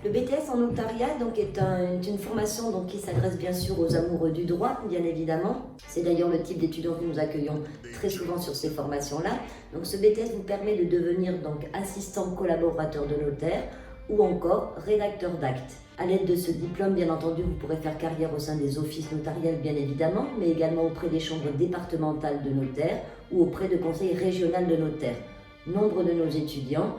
Le BTS en notariat donc, est une formation donc, qui s'adresse bien sûr aux amoureux du droit, bien évidemment. C'est d'ailleurs le type d'étudiants que nous accueillons très souvent sur ces formations-là. Donc ce BTS vous permet de devenir donc, assistant collaborateur de notaire ou encore rédacteur d'actes. À l'aide de ce diplôme, bien entendu, vous pourrez faire carrière au sein des offices notariels, bien évidemment, mais également auprès des chambres départementales de notaires ou auprès de conseils régionaux de notaires. Nombre de nos étudiants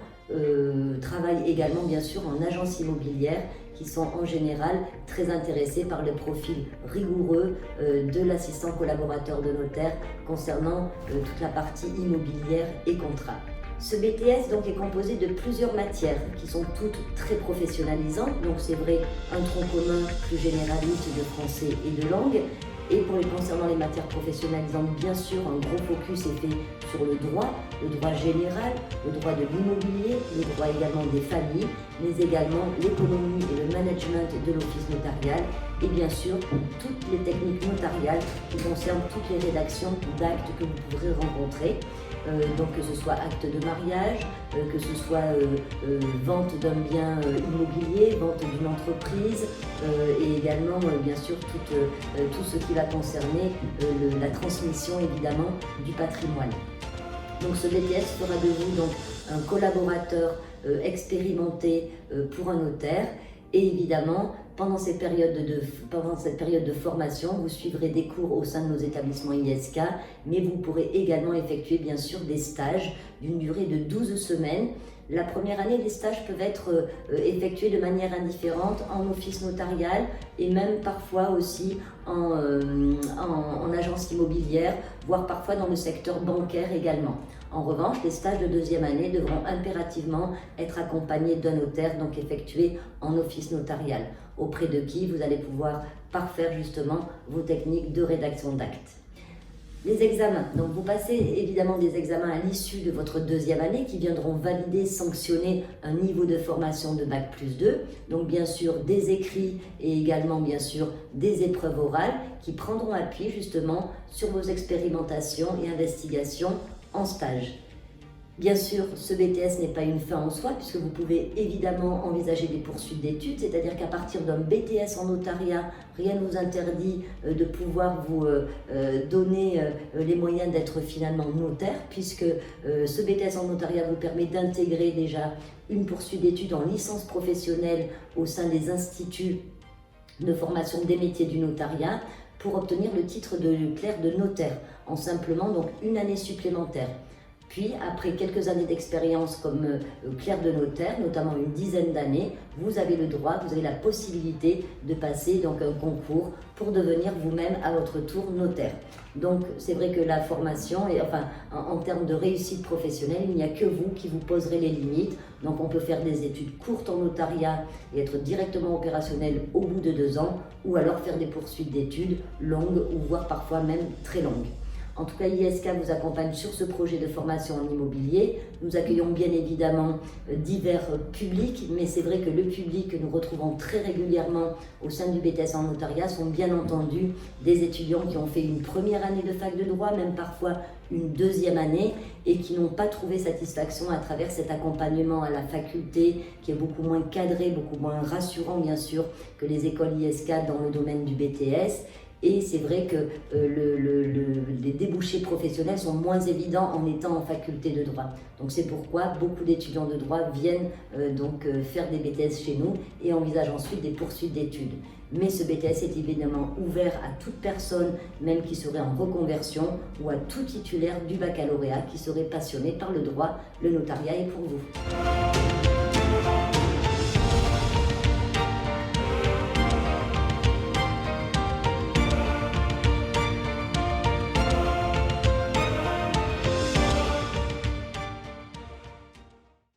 travaillent également bien sûr en agence immobilière qui sont en général très intéressés par le profil rigoureux de l'assistant collaborateur de notaire concernant toute la partie immobilière et contrat. Ce BTS donc est composé de plusieurs matières qui sont toutes très professionnalisantes, donc c'est vrai un tronc commun plus généraliste de français et de langue. Et concernant les matières professionnalisantes, bien sûr, un gros focus est fait sur le droit général, le droit de l'immobilier, le droit également des familles, mais également l'économie et le management de l'office notarial, et bien sûr, toutes les techniques notariales qui concernent toutes les rédactions d'actes que vous pourrez rencontrer. Donc que ce soit acte de mariage, que ce soit vente d'un bien immobilier, vente d'une entreprise et également bien sûr tout ce qui va concerner la transmission évidemment du patrimoine. Donc ce BTS fera de vous donc un collaborateur expérimenté pour un notaire. Et évidemment, pendant cette période de formation, vous suivrez des cours au sein de nos établissements ISK, mais vous pourrez également effectuer bien sûr des stages d'une durée de 12 semaines. La première année, les stages peuvent être effectués de manière indifférente en office notarial et même parfois aussi en agence immobilière, voire parfois dans le secteur bancaire également. En revanche, les stages de deuxième année devront impérativement être accompagnés d'un notaire, donc effectués en office notarial, auprès de qui vous allez pouvoir parfaire justement vos techniques de rédaction d'actes. Les examens, donc vous passez évidemment des examens à l'issue de votre deuxième année qui viendront valider, sanctionner un niveau de formation de Bac+2, donc bien sûr des écrits et également bien sûr des épreuves orales qui prendront appui justement sur vos expérimentations et investigations en stage. Bien sûr, ce BTS n'est pas une fin en soi puisque vous pouvez évidemment envisager des poursuites d'études, c'est-à-dire qu'à partir d'un BTS en notariat, rien ne vous interdit de pouvoir vous donner les moyens d'être finalement notaire puisque ce BTS en notariat vous permet d'intégrer déjà une poursuite d'études en licence professionnelle au sein des instituts de formation des métiers du notariat pour obtenir le titre de clerc de notaire en simplement donc une année supplémentaire. Puis, après quelques années d'expérience comme clerc de notaire, notamment une dizaine d'années, vous avez le droit, vous avez la possibilité de passer donc un concours pour devenir vous-même à votre tour notaire. Donc, c'est vrai que la formation, en termes de réussite professionnelle, il n'y a que vous qui vous poserez les limites. Donc, on peut faire des études courtes en notariat et être directement opérationnel au bout de 2 ans, ou alors faire des poursuites d'études longues ou voire parfois même très longues. En tout cas, ISK vous accompagne sur ce projet de formation en immobilier. Nous accueillons bien évidemment divers publics, mais c'est vrai que le public que nous retrouvons très régulièrement au sein du BTS en notariat sont bien entendu des étudiants qui ont fait une première année de fac de droit, même parfois une deuxième année, et qui n'ont pas trouvé satisfaction à travers cet accompagnement à la faculté qui est beaucoup moins cadré, beaucoup moins rassurant bien sûr que les écoles ISK dans le domaine du BTS. Et c'est vrai que les débouchés professionnels sont moins évidents en étant en faculté de droit. Donc c'est pourquoi beaucoup d'étudiants de droit viennent faire des BTS chez nous et envisagent ensuite des poursuites d'études. Mais ce BTS est évidemment ouvert à toute personne, même qui serait en reconversion, ou à tout titulaire du baccalauréat qui serait passionné par le droit, le notariat est pour vous.